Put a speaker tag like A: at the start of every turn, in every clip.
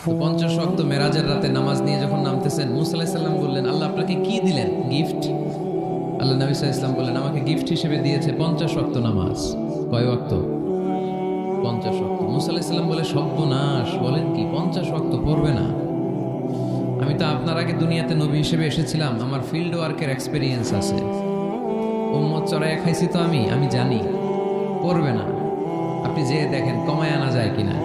A: তো 50 ওয়াক্ত মেরাজের রাতে নামাজ নিয়ে যখন নামতেছেন, মুসা আলাইহিস সালাম বললেন, আল্লাহ আপনাকে কি দিলেন গিফট? আল্লাহ নবী সাল্লাল্লাহু আলাইহি ওয়াসাল্লাম বললেন, আমাকে গিফট হিসেবে দিয়েছে 50 ওয়াক্ত নামাজ। কয় ওয়াক্ত? 50 ওয়াক্ত। মুসা আলাইহিস সালাম বলে, সর্বনাশ, বলেন কি 50 ওয়াক্ত পড়বে না? আমি তো আপনার আগে দুনিয়াতে নবী হিসেবে এসেছিলাম, আমার ফিল্ড ওয়ার্কের এক্সপেরিয়েন্স আছে, উম্মত চড়াইয়া খাইছি তো আমি জানি পড়বে না। আপনি যে দেখেন কমায় আনা যায় কিনা।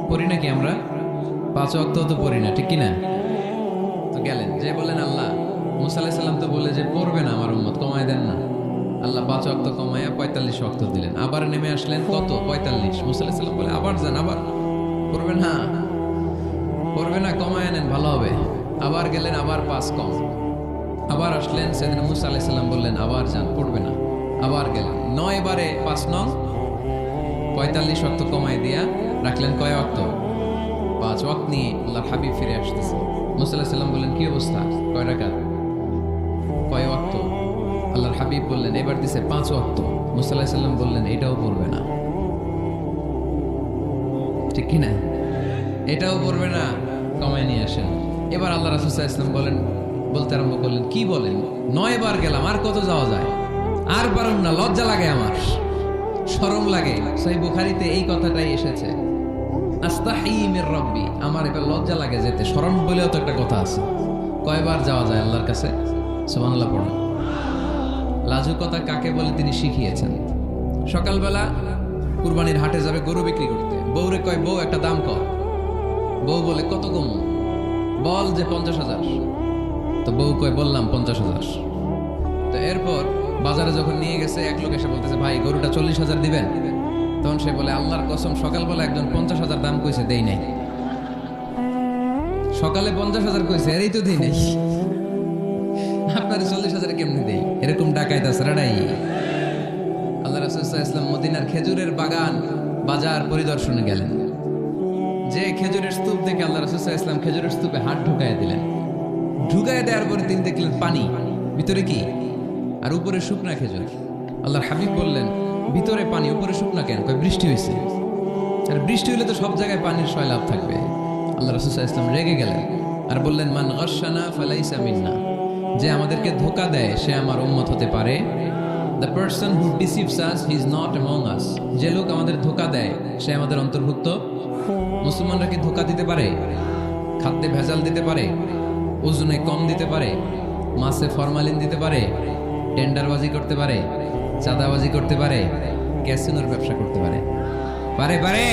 A: পড়ি নাকি আমরা? 5 ওয়াক্ত তো পড়ি না, ঠিক কিনা? তো গেলেন যে বলেন, আল্লাহ মুসা আলাইহিস সালাম তো বলে যে পড়বে না আমার উম্মত, কমায় দেন না। আল্লাহ 5 ওয়াক্ত কমায়া 45 ওয়াক্ত দিলেন। আবার নেমে আসলেন কত? 45। মুসা আলাইহিস সালাম বলে, আবার যান, আবার পড়বে না, পড়বে না, কমায় নেন, ভালো হবে। আবার গেলেন, আবার 5 কম। আবার আসলেন, সেদিন মুসা আলাইহিস সালাম বললেন, আবার যান, পড়বে না। আবার গেলেন, 9 বারে 5 নং 45 ওয়াক্ত কমায় দিয়া রাখলেন কয় ওয়াক্ত? 5 ওয়াক্ত নিয়ে আল্লাহর হাবিব ফিরে আসতেছে। মুসা আলাইহিস সালাম বললেন, কি অবস্থা, কয় রাকাত, কয় ওয়াক্ত? আল্লাহর হাবিব বললেন, এবার দিছে 5 ওয়াক্ত। মুসা আলাইহিস সালাম বললেন, এটাও পড়বে না, ঠিক কিনা? এটাও পড়বে না, কমায় নিয়ে আসেন। এবার আল্লাহ রাসূল সাল্লাল্লাহু আলাইহি ওয়াসাল্লাম বলতে আরম্ভ করলেন, কি বলেন, 9 বার গেলাম, আর কত যাওয়া যায়, আর পারুম না, লজ্জা লাগে, আমার শরম লাগে। সহিহ বুখারীতে এই কথাটাই এসেছে, আস্তাহি মির রাব্বি, আমার এবার লজ্জা লাগে যেতে। শরম বলেও তো একটা কথা আছে। কয়বার যাওয়া যায় আল্লাহর কাছে? সুবহানাল্লাহ পড়ুন। লাজুকতা কাকে বলে তিনি শিখিয়েছেন। সকালবেলা কুরবানির হাটে যাবে গরু বিক্রি করতে, বউরে কয়, বউ একটা দাম কর। বউ বলে, কত কম? বল যে 50,000। তো বউ কয়, বললাম 50,000। তো এরপর বাজারে যখন নিয়ে গেছে, এক লোক এসে বলতেছে, ভাই গরুটা 40,000 দিবেন? তখন সে বলে, আল্লাহর কসম, সকালবেলা একজন 50,000 দাম কইছে, দেই নাই। সকালে 50,000 কইছে, এরই তো দেই নাই, আপনার 40,000 কেমনে দেই? এরকম ডাকাইত আছে রাডাই। আল্লাহ রাসূল সাল্লাল্লাহু আলাইহি ওয়াসাল্লাম মদিনার খেজুরের বাগান বাজার পরিদর্শনে গেলেন। যে খেজুরের স্তূপ দেখে আল্লাহ রাসূল সাল্লাল্লাহু আলাইহি ওয়াসাল্লাম খেজুরের স্তূপে হাত ঢুকায় দিলেন। ঢুকায় দেওয়ার পরে তিনি দেখলেন পানি, ভিতরে কি? আর উপরে শুকনা খেজুর। আল্লাহর হাবিব বললেন, ভিতরে পানি, উপরে শুকনা কেন? কয়, বৃষ্টি হয়েছে। আর বৃষ্টি হলে তো সব জায়গায় পানির সয়লাব থাকবে। আল্লাহ রাসূল সাল্লাল্লাহু আলাইহি ওয়াসাল্লাম রেগে গেলেন আর বললেন, মান গাশশানা ফালাইসা মিন্না, যে আমাদেরকে ধোঁকা দেয় সে আমার উম্মত হতে পারে। The person who deceives us he is not among আস, যে লোক আমাদের ধোঁকা দেয় সে আমাদের অন্তর্ভুক্ত। মুসলমানরা কি ধোঁকা দিতে পারে? খাদ্যে ভেজাল দিতে পারে? ওজনে কম দিতে পারে? মাছে ফরমালিন দিতে পারে? টেন্ডারবাজি করতে পারে? চাঁদাবাজি করতে পারে? ক্যাসিনোর ব্যবসা করতে পারে? পারে? পারে।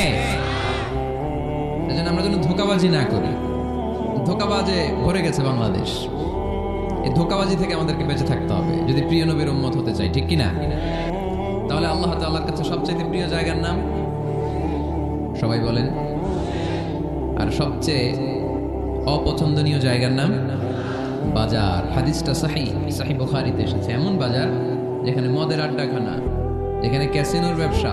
A: এজন্য আমরা যেন ধোঁকাবাজি না করি। ধোঁকাবাজে ভরে গেছে বাংলাদেশ। এই ধোঁকাবাজি থেকে আমাদেরকে বেঁচে থাকতে হবে যদি প্রিয় নবীর উম্মত হতে চাই, ঠিক কিনা? তাহলে আল্লাহ তাআলার কাছে সবচেয়ে প্রিয় জায়গার নাম সবাই বলেন। আর সবচেয়ে অপছন্দনীয় জায়গার নাম বাজার। হাদিসটা সহিহ বুখারীতে এসেছে। এমন বাজার যেখানে মদের আড্ডাখানা, যেখানে ক্যাসিনোর ব্যবসা,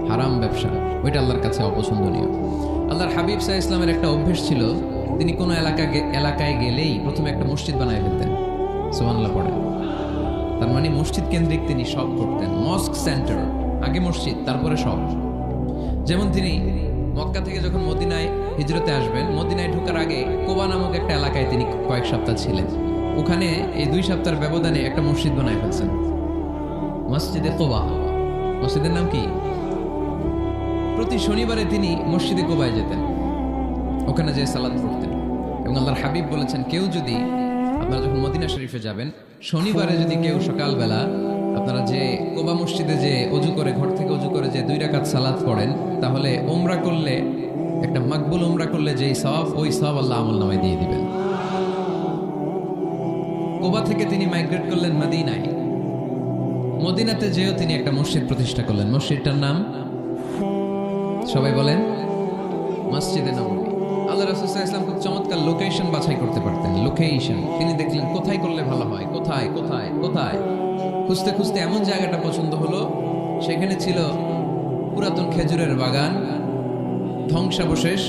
A: হারাম ব্যবসা, ওইটা আল্লাহর কাছে অপছন্দনীয়। আল্লাহর হাবিব সাল্লাল্লাহু আলাইহি ওয়াসাল্লামের একটা অভ্যেস ছিল, তিনি কোনো এলাকায় গেলেই প্রথমে একটা মসজিদ বানায় ফেলতেন। সুবহানাল্লাহ পড়েন। তার মানে মসজিদ কেন্দ্রিক তিনি সব করতেন। মস্ক সেন্টার, আগে মসজিদ, তারপরে সব। যেমন তিনি মক্কা থেকে যখন মদিনায় হিজরতে আসবেন, মদিনায় ঢোকার আগে কোবা নামক একটা এলাকায় তিনি কয়েক সপ্তাহ ছিলেন। ওখানে এই 2 সপ্তাহের ব্যবধানে একটা মসজিদ বানায় ফেলছেন, মসজিদে কোবা। মসজিদের নাম কি? প্রতি শনিবারে তিনি মসজিদে কোবায় যেতেন, ওখানে যে সালাত পড়তেন। এবং আল্লাহর হাবিব বলেছেন, কেউ যদি, আপনারা যখন মদিনা শরীফে যাবেন, শনিবারে যদি কেউ সকালবেলা আপনারা যে কোবা মসজিদে যে অজু করে, ঘর থেকে অজু করে যে 2 রাকাত সালাত পড়েন, তাহলে উমরা করলে, একটা মাকবুল উমরা করলে যেই সওয়াব, ওই সওয়াব আল্লাহ আমলনামায় দিয়ে দিবেন। কোবা থেকে তিনি মাইগ্রেট করলেন মদিনায়। মদিনাতে যেও তিনি একটা মসজিদ প্রতিষ্ঠা করলেন। মসজিদটার নাম সবাই বলেন, মসজিদে নববী। আল্লাহ রাসূল সাল্লাল্লাহু আলাইহি ওয়াসাল্লাম খুব চমৎকার লোকেশন বাছাই করতে পারতেন। লোকেশন তিনি দেখলেন কোথায় করলে ভালো হয়, কোথায় কোথায় কোথায়। খুঁজতে খুঁজতে এমন জায়গাটা পছন্দ হলো, সেখানে ছিল পুরাতন খেজুরের বাগান, ধ্বংসাবশেষ,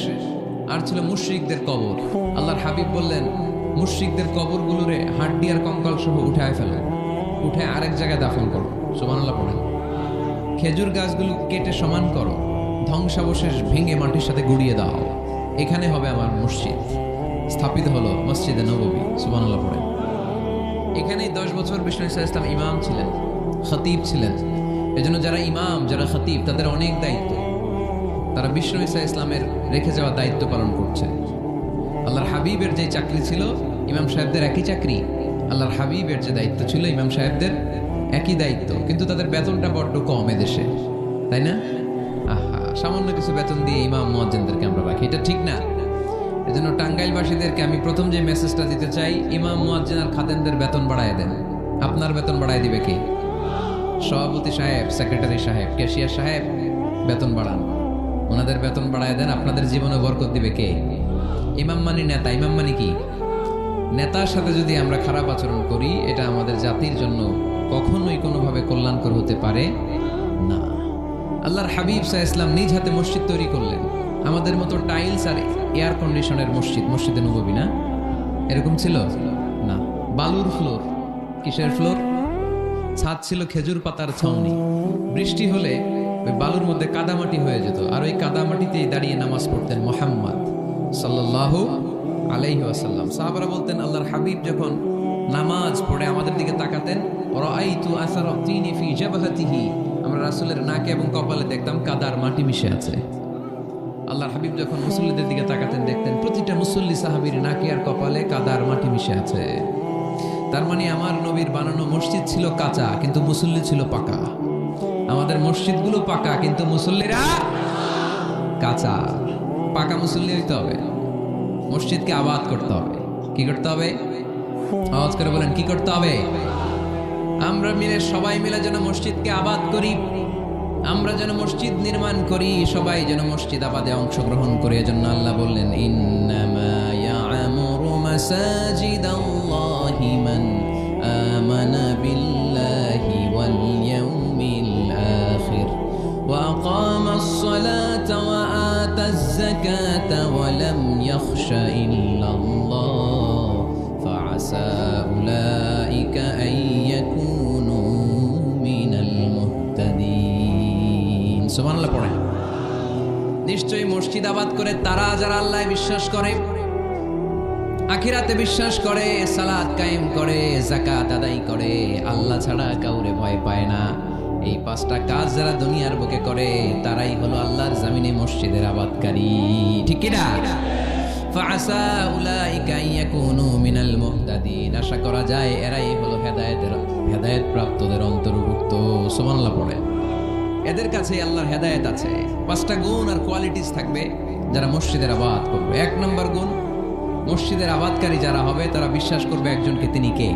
A: আর ছিল মুশরিকদের কবর। আল্লাহর হাবিব বললেন, মুশরিকদের কবরগুলোরে হাড্ডি আর কঙ্কাল সহ উঠায় ফেলো, উঠে আরেক জায়গায় দাফন করো। সুবহানাল্লাহ পড়েন। খেজুর গাছগুলো কেটে সমান করো, ধ্বংসাবশেষ ভেঙে মাটির সাথে গুড়িয়ে দাও, এখানে হবে আমার মসজিদ। স্থাপিত হলো মসজিদে নববী। সুবহানাল্লাহ পড়েন। এখানেই 10 বছর বিষ্ণু ইসা ইসলাম ইমাম ছিলেন, খতিব ছিলেন। এজন্য যারা ইমাম, যারা খতিব, তাদের অনেক দায়িত্ব। তারা বিষ্ণু ইসা ইসলামের রেখে যাওয়া দায়িত্ব পালন করছে। আল্লাহর হাবিবের যে চাকরি ছিল, ইমাম সাহেবদের একই চাকরি। আল্লাহর হাবিবের যে দায়িত্ব ছিল, ইমাম সাহেবদের একই দায়িত্ব, কিন্তু তাদের বেতনটা বড্ড কম এদেশে, তাই না? আহা, সামান্য কিছু বেতন দিয়ে ইমাম মুয়াজ্জিনদেরকে আমরা রাখি, এটা ঠিক না। এজন্য টাঙ্গাইলবাসীদেরকে আমি প্রথম যে মেসেজটা দিতে চাই, ইমাম মুয়াজ্জিন আর খাদেমদের বেতন বাড়ায় দেন। আপনার বেতন বাড়ায় দিবে কে? সভাপতি সাহেব, সেক্রেটারি সাহেব, ক্যাশিয়ার সাহেব, বেতন বাড়ান। ওনাদের বেতন বাড়ায় দেন, আপনাদের জীবনে বরকত দিবে কে? ইমাম মানি নেতা। ইমাম মানি কি? নেতার সাথে যদি আমরা খারাপ আচরণ করি, এটা আমাদের জাতির জন্য কখনোই কোনোভাবে কল্যাণকর হতে পারে না। আল্লাহর হাবিব সাল্লাল্লাহু আলাইহি ওয়াসাল্লাম নিজ হাতে মসজিদ তৈরি করলেন। আমাদের মতো টাইলস আর এয়ার কন্ডিশনের মসজিদ, মসজিদে নববী না, এরকম ছিল না। বালুর ফ্লোর। কিসের ফ্লোর? ছাদ ছিল খেজুর পাতার ছাউনি। বৃষ্টি হলে ওই বালুর মধ্যে কাদামাটি হয়ে যেত, আর ওই কাদামাটিতেই দাঁড়িয়ে নামাজ পড়তেন মুহাম্মদ সাল্লাল্লাহু আলাইহি ওয়াসাল্লাম। সাহাবারা বলতেন, আল্লাহর হাবিব যখন নামাজ পড়ে আমাদের দিকে তাকাতেন, রাআইতু আসারা তিনি ফি জাবহাতিহি, আমরা রাসূলের নাকে এবং কপালে দেখতাম কাদার মাটি মিশে আছে। আল্লাহর হাবিব যখন মুসল্লিদের দিকে তাকাতেন, দেখতেন প্রতিটা মুসল্লি সাহাবীর নাকে আর কপালে কাদার মাটি মিশে আছে। তার মানে আমার নবীর বানানো মসজিদ ছিল কাঁচা, কিন্তু মুসল্লি ছিল পাকা। আমাদের মসজিদগুলো পাকা, কিন্তু মুসল্লিরা কাঁচা। পাকা মুসল্লি হইতে হবে, মসজিদকে আবাদ করতে হবে। কি করতে হবে? আওয়াজ করে বলেন, কি করতে হবে? আমরা মিলে, সবাই মিলে যেন মসজিদকে আবাদ করি। আমরা যেন মসজিদ নির্মাণ করি, সবাই যেন মসজিদ আবাদে অংশগ্রহণ করে। এজন্য আল্লাহ বললেন, ইন্নামা ইয়া'মুরু মাসাজিদাল্লাহি মান আমানা বিল্লাহি ওয়াল ইয়াউমিল আখির ওয়া আকামাস সালাতা ওয়া আতাজ যাকাতা ওয়া লাম ইয়াখশা ইল্লাল্লাহ ফাআসা উলাইকা আন ইয়াকুনু মিনাল মুহতাদিন। সুবহানাল্লাহ পড়েন। নিশ্চয়ই মসজিদ আবাদ করে তারা যারা আল্লাহ বিশ্বাস করে, আখিরাতে বিশ্বাস করে, সালাত কায়েম করে, যাকাত আদায় করে, আল্লাহ ছাড়া কাউরে ভয় পায় না। এই 5টা কাজ যারা দুনিয়ার বুকে করে, তারাই হলো আল্লাহর জমিনে মসজিদের আবাদকারী। ঠিক কি না? ফাআসা উলাইকা ইয়াকুনু মিনাল মুহতাদিন। আশা করা যায় এরাই হলো হেদায়েত প্রাপ্তদের অন্তর্ভুক্ত। সুবহানাল্লাহ পড়ে। এদের কাছে আল্লাহর হেদায়েত আছে। 5টা গুণ আর কোয়ালিটিস থাকবে যারা মসজিদের আবাদ করবে। 1 নম্বর গুণ, মসজিদের আবাদকারী যারা হবে তারা বিশ্বাস করবে একজনকে, তিনি কে।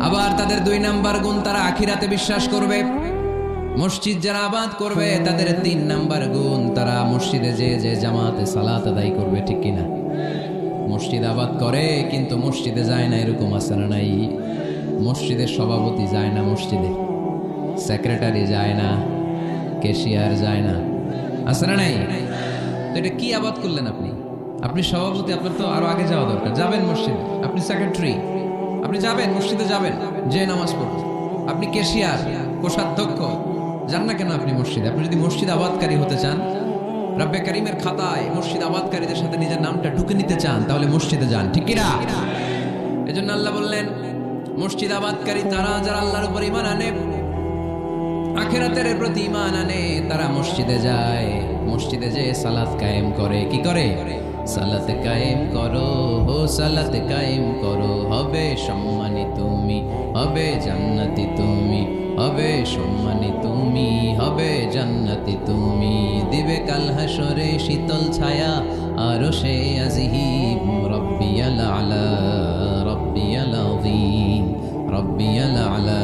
A: আবার তাদের 2 নম্বর গুণ, তারা আখিরাতে বিশ্বাস করবে। মসজিদ যারা আবাদ করবে তাদের 3 নম্বর গুণ, তারা মসজিদে যে জামাতে সালাত আদায় করবে। ঠিক কিনা? মসজিদ আবাদ করে কিন্তু মসজিদে যায় না, এরকম আছে না নাই? মসজিদের সভাপতি যায় না মসজিদে, সেক্রেটারি যায় না, ক্যাশিয়ার যায় না, আছে না নাই? তো এটা কি আবাদ করলেন আপনি? আপনি সভাপতি, আপনার তো আরো আগে যাওয়া দরকার। যাবেন মসজিদে। আপনি সেক্রেটারি, আপনি যাবেন মসজিদে, যাবেন যে নামাজ পড়তে। আপনি ক্যাশিয়ার, কোষাধ্যক্ষ, যান না কেন আপনি মসজিদে? আপনি যদি মসজিদ আবাদকারী হতে চান, রব্বে কারিমের খাতায় মসজিদ আবাদকারীদের সাথে নিজের নামটা ঢুকে নিতে চান, তাহলে মসজিদে যান। ঠিক কিনা? এজন্য আল্লাহ বললেন, মসজিদ আবাদকারী তারা যারা আল্লাহর উপর ঈমান আনে, আখিরাতের প্রতি ঈমান আনে, তারা মসজিদে যায়। মসজিদে যে সালাত কায়েম করে। কি করে? সালাত কায়েম করো, হো সালাত কায়েম করো, হবে সম্মানী তুমি, হবে জান্নাতি তুমি, হবে সম্মানী তুমি, হবে জান্নাতি তুমি। দিবে কাল হাসরে শীতল ছায়া আরশে আজিম। রব্বিয়াল আলা রব্বিয়াল আযীম, রব্বিয়াল আলা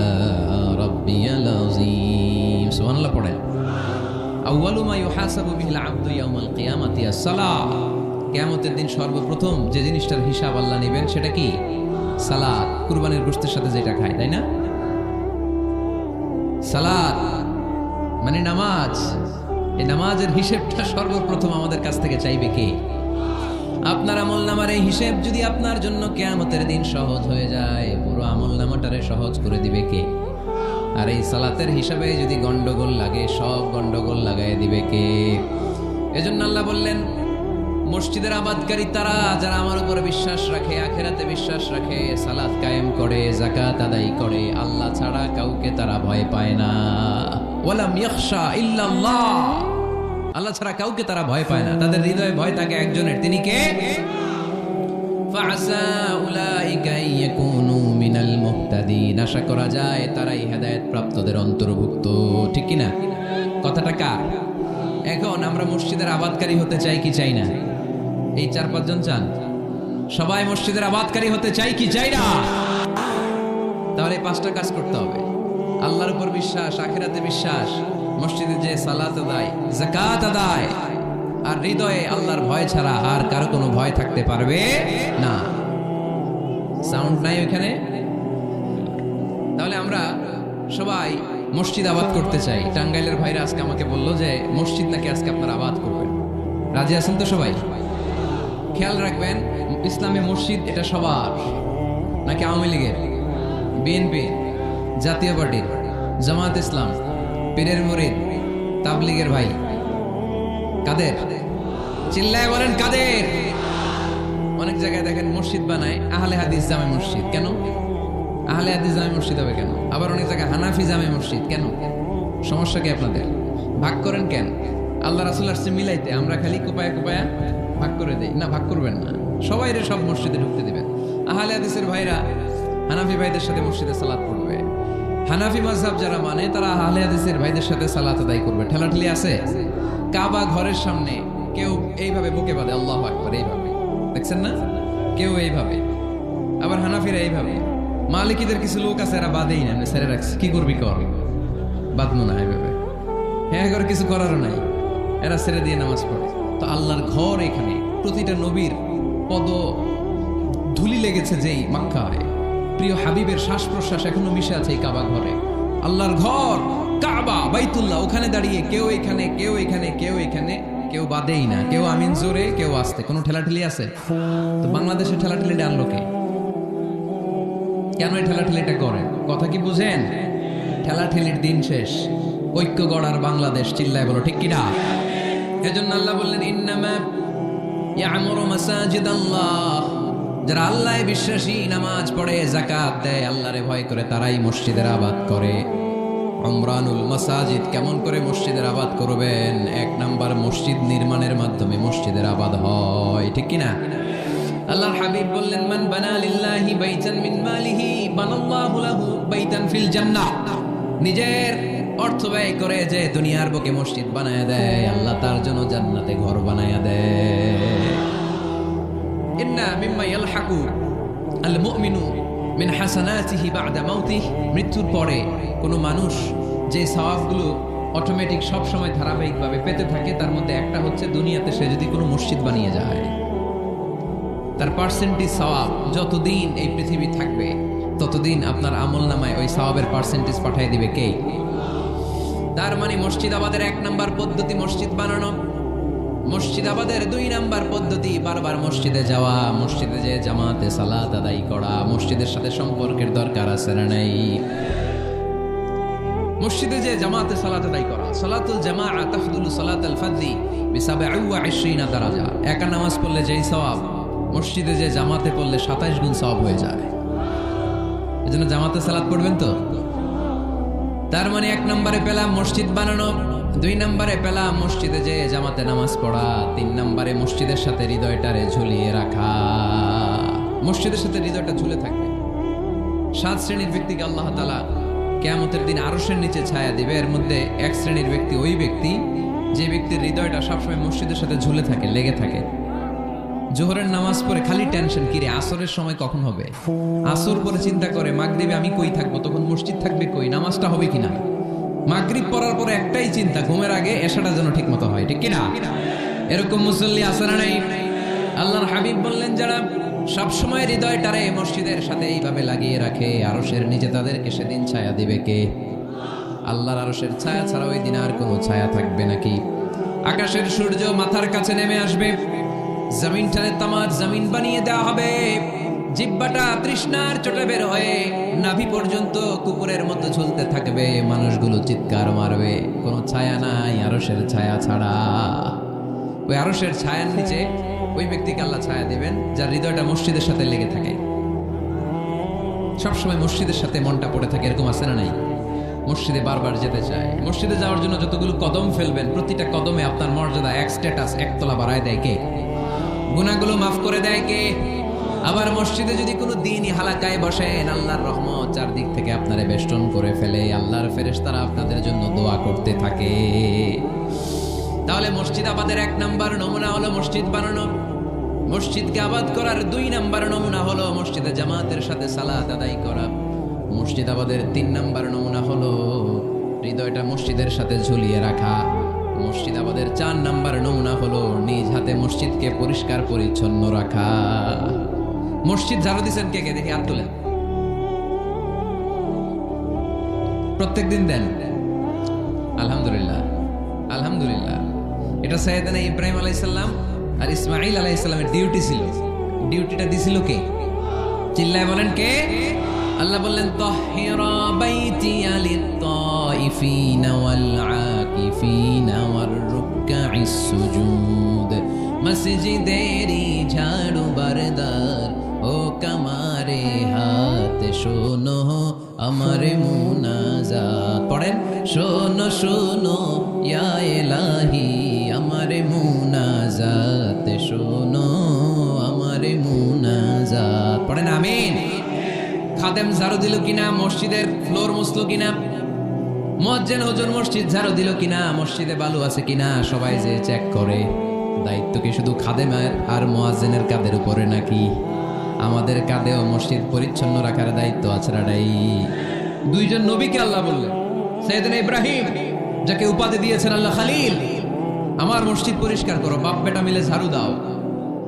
A: রব্বিয়াল আযীম। সুবহানাল্লাহ পড়েন। আউয়ালু মা ইউহাসাবু বিহিল আবদু ইয়াউমাল কিয়ামাতি আস-সালাহ। কিয়ামতের দিন সর্বপ্রথম যে জিনিসটার হিসাব আল্লাহ নেবেন সেটা কি? সালাত। কুরবানির গোশতের সাথে যেটা খায়, তাই না? সালাত মানে নামাজ। এই নামাজের হিসেবটা সর্বপ্রথম আমাদের কাছ থেকে চাইবে কে? আপনার আমলনামার এই হিসেব যদি আপনার জন্য কিয়ামতের দিন সহজ হয়ে যায়, পুরো আমলনামাটারে সহজ করে দিবে কে? আর এই সালাতের হিসাবে যদি গন্ডগোল লাগে সব গন্ডগোল লাগাই দিবে কে? এজন্য আল্লাহ বললেন মসজিদের আবাদকারী তারা যারা আমার উপরে বিশ্বাস রাখে, আখিরাতে বিশ্বাস রাখে, সালাত কায়েম করে, যাকাত আদায় করে, আল্লাহ ছাড়া কাউকে তারা ভয় পায় না। ওয়ালাম ইয়াখশা ইল্লাল্লাহ, আল্লাহ ছাড়া কাউকে তারা ভয় পায় না। তাদের হৃদয়ে ভয় থাকে একজনের, তিনি কে? ফাআসা উলাইকা ইয়াকুনু মিনাল মুহতাদিন, আশা করা যায় তারাই হেদায়েত প্রাপ্তদের অন্তর্ভুক্ত। ঠিক কি না? কথাটা কার? এখন আমরা মসজিদের আবাদকারী হতে চাই কি চাই না? এই 4-5 জন চান? সবাই মসজিদের আবাদকারী হতে চাই কি চাই না? তাহলে 5টা কাজ করতে হবে। আল্লাহর উপর বিশ্বাস, আখিরাতে বিশ্বাস, মসজিদে যে সালাত আদায়, যাকাত আদায়, আর হৃদয়ে আল্লাহর ভয় ছাড়া আর কারো কোনো ভয় থাকতে পারবে না। সাউন্ড নাই ওখানে? তাহলে আমরা সবাই মসজিদ আবাদ করতে চাই। টাঙ্গাইলের ভাইরা আজকে আমাকে বললো যে মসজিদ নাকি আজকে আপনারা আবাদ করবেন। রাজি আছেন তো সবাই? খেয়াল রাখবেন, ইসলামে মসজিদ এটা সবার, নাকি আওয়ামী লীগের, বিএনপি, জাতীয় পার্টির, জামাত ইসলাম, পীরের মুরিদ, তাবলীগের ভাই? কাদের? চিল্লায় বলেন কাদের? অনেক জায়গায় দেখেন মসজিদ বানায় আহলে হাদিস জামে মসজিদ। কেন আহলে হাদিস জামে মসজিদ হবে কেন? আবার অনেক জায়গায় হানাফি জামে মসজিদ। কেন? সমস্যা কি আপনাদের? ভাগ করেন কেন? আল্লাহ রাসূল আসছে মিলাইতে, আমরা খালি কোপায়া কোপায়া ভাগ করে দেই না। ভাগ করবেন না, সবাইরে সব মসজিদে ঢুকতে দিবেন। আহলে হাদিসের ভাইরা হানাফি ভাইদের সাথে মসজিদে সালাত পড়বে। হানাফি মাযহাব যারা মানে তারা আহলে হাদিসের ভাইদের সাথে সালাত আদায় করবে। ঠেলাঠেলি আছে? কাবা ঘরের সামনে কেউ এইভাবে বুকে বাঁধে, আল্লাহু আকবার, এইভাবে দেখছেন না? কেউ এইভাবে, আবার হানাফিরা এইভাবে। মালিকীদের কিছু লোক আছে এরা বাঁধেই না, ছেড়ে রাখছে। কি করবি কর, বাঁধবো না এইভাবে। হ্যাঁ, করে কিছু করারও নাই, এরা ছেড়ে দিয়ে নামাজ পড়ে। তো আল্লাহর ঘর এখানে, প্রতিটা নবীর পদ ধুলি লেগেছে যেই মক্কায়, প্রিয় হাবিবের শ্বাস প্রশ্বাস এখনো মিশে আছে এই কাবা ঘরে। আল্লাহর ঘর কাবা বাইতুল্লাহ, ওখানে দাঁড়িয়ে কেউ এখানে, কেউ এখানে, কেউ এখানে, কেউ বাদেই না, কেউ আমিন জোরে, কেউ আসতে। কোনো ঠেলাঠেলি আছে? তো বাংলাদেশে ঠেলাঠেলিটা আনলো কে? কেন এই ঠেলাঠেলিটা করেন? কথা কি বুঝেন? ঠেলাঠেলির দিন শেষ, ঐক্য গড়ার বাংলাদেশ। চিল্লায় বলো ঠিক কিনা? এজন্য আল্লাহ বললেন ইন্নামা ইয়ামুরু মাসাজিদাল্লাহ, যারা আল্লাহ বিশ্বাসী, নামাজ পড়ে, যাকাত দেয়, আল্লাহরে ভয় করে, তারাই মসজিদের আবাদ করে। উমরানুল মাসাজিদ, কেমন করে মসজিদের আবাদ করবেন? 1 নাম্বার, মসজিদ নির্মাণের মাধ্যমে মসজিদের আবাদ হয়। ঠিক কিনা? আল্লাহর হাবিব বললেন মান বানা লিল্লাহি বাইতান মিন মালিহি বানাল্লাহু লাহু বাইতান ফিল জান্নাহ, নিজের অর্থ ব্যয় করে যে দুনিয়ার বুকে মসজিদ বানায়া দেয়, আল্লাহ তার জন্য জান্নাতে ঘর বানায়া দেয়। ইন্না মিম্মা ইয়ালহাকু আল মুমিনু মিন হাসানাতিহি বা'দা মাউতিহি, মৃত্যুর পরে কোনো মানুষ যে সওয়াবগুলো অটোমেটিক সব সময় ধারাবাহিকভাবে পেতে থাকে, তার মধ্যে একটা হচ্ছে দুনিয়াতে সে যদি কোনো মসজিদ বানিয়ে যায়, তার পার্সেন্টেজ সওয়াব যতদিন এই পৃথিবী থাকবে ততদিন আপনার আমলনামায় ওই সওয়াবের পার্সেন্টেজ পাঠিয়ে দিবে কে? তার মানে মসজিদ আবাদের 1 নাম্বার পদ্ধতি মসজিদ বানানো। মসজিদ আবাদের 2 নাম্বার পদ্ধতি বারবার মসজিদে যাওয়া, মসজিদে যে জামাতে সালাত আদায় করা। মসজিদের সাথে সম্পর্কের দরকার আছে না নাই? মসজিদে যে জামাতে সালাত আদায় করা, সালাতুল জামাআ তাফদুলু সালাতাল ফাজরি বি27 দারাজা। একা নামাজ পড়লে যেই সওয়াব, মসজিদে যে জামাতে পড়লে 27 গুণ সওয়াব হয়ে যায়। এজন্য জামাতে সালাত পড়বেন তো। তার মানে 1 নম্বরে পেলাম মসজিদ বানানো, 2 নম্বরে পেলাম মসজিদে যে জামাতে নামাজ পড়া, 3 নম্বরে মসজিদের সাথে হৃদয়টারে ঝুলিয়ে রাখা। মসজিদের সাথে হৃদয়টা ঝুলে থাকবে। 7 শ্রেণীর ব্যক্তিকে আল্লাহ তাআলা কিয়ামতের দিন আরশের নিচে ছায়া দিবে। এর মধ্যে 1 শ্রেণীর ব্যক্তি ওই ব্যক্তি যে ব্যক্তির হৃদয়টা সবসময় মসজিদের সাথে ঝুলে থাকে, লেগে থাকে। জোহরের নামাজ পড়ে খালি টেনশন, কিরে আসরের সময় কখন হবে। আসর পরে চিন্তা করে মাগরিবে আমি কই থাকবো, তখন মসজিদ থাকবে কই, নামাজটা হবে কিনা। মাগরিব পড়ার পরে একটাই চিন্তা, ঘুমের আগে এশাটা যেন ঠিক মতো হয়। ঠিক কিনা? এরকম মুসল্লি আছে না নাই? আল্লাহর হাবিব বললেন যারা সবসময় হৃদয়টারে মসজিদের সাথে এইভাবে লাগিয়ে রাখে, আরশের নিচে তাদেরকে সেদিন ছায়া দিবে কে? আল্লাহর আরশের ছায়া ছাড়া ওই দিন আর কোনো ছায়া থাকবে নাকি? আকাশের সূর্য মাথার কাছে নেমে আসবে, জমিনটারে তামার জমিন বানিয়ে দেওয়া হবে, জিহ্বাটা তৃষ্ণার চোটে বের হয়ে নাভি পর্যন্ত কুকুরের মতো ঝুলতে থাকবে, মানুষগুলো চিৎকার মারবে, কোনো ছায়া নাই আরশের ছায়া ছাড়া। ওই আরশের ছায়ার নিচে ওই ব্যক্তিকে আল্লাহ ছায়া দিবেন যার হৃদয়টা মসজিদের সাথে লেগে থাকে, সবসময় মসজিদের সাথে মনটা পড়ে থাকে। এরকম আছে না নাই? মসজিদে বারবার যেতে চায়। মসজিদে যাওয়ার জন্য যতগুলো কদম ফেলবেন, প্রতিটা কদমে আপনার মর্যাদা এক স্ট্যাটাস, একতলা বাড়ায় দেয় কে? গুনাহগুলো মাফ করে দেয় কে? আবার মসজিদে যদি কোনো দিনই হালাকায় বসেন, আল্লাহর রহমত চারদিক থেকে আপনারে বেষ্টন করে ফেলে, আল্লাহর ফেরেশতারা আপনাদের জন্য দোয়া করতে থাকে। তাহলে মসজিদ আবাদের 1 নাম্বার নমুনা হলো মসজিদ বানানো। মসজিদকে আবাদ করার 2 নাম্বার নমুনা হলো মসজিদে জামাতের সাথে সালাত আদায় করা। মসজিদ আবাদের 3 নাম্বার নমুনা হলো হৃদয়টা মসজিদের সাথে ঝুলিয়ে রাখা। মসজিদ আবাদের 4 নাম্বার নমুনা হলো নিজ হাতে মসজিদকে পরিষ্কার পরিচ্ছন্ন রাখা। মসজিদ ঝাড়ু দিচ্ছেন কে কে? দেখি হাত তোলেন। প্রত্যেক দিন দেন? আলহামদুলিল্লাহ, আলহামদুলিল্লাহ। এটা সাইয়েদনা ইব্রাহিম আলাইহিস সালাম আর ইসমাঈল আলাইহিস সালামের ডিউটি ছিল। ডিউটিটা দিছিল কে? চিল্লায় বলেন কে? আল্লাহ বললেন তাহহিরা বাইতিয়া লিত-তাইফিনা ওয়াল আকিফিনা ওয়ার রুকআইস সুজুদ। মসজিদেরি ঝাড়ু বারদার ও কামারে হাত, শোনো আমার মুনাজাত। পড়েন, শোনো শোনো ইয়া ইলাহি আমার মুনাজাত, শোনো আমার মুনাজাত। পড়েন আমিন। খাদেম ঝাড়ু দিল কিনা? মসজিদের ফ্লোর মুছলো কিনা? মুয়াজ্জিন হুজুর মসজিদ ঝাড়ু দিল কিনা? মসজিদে বালু আছে কিনা? সবাই যে চেক করে। দায়িত্ব কি শুধু খাদেমের আর মুয়াজ্জিনের কাঁধের উপরে নাকি আমাদের কাঁধেও মসজিদ পরিচ্ছন্ন রাখার দায়িত্ব আছে? রাডাই 2 জন নবীকে আল্লাহ বললেন, সাইয়েদনা ইব্রাহিম যাকে উপাধি দিয়েছেন আল্লাহ খলিল, আমার মসজিদ পরিষ্কার করো, বাপ বেটা মিলে ঝাড়ু দাও।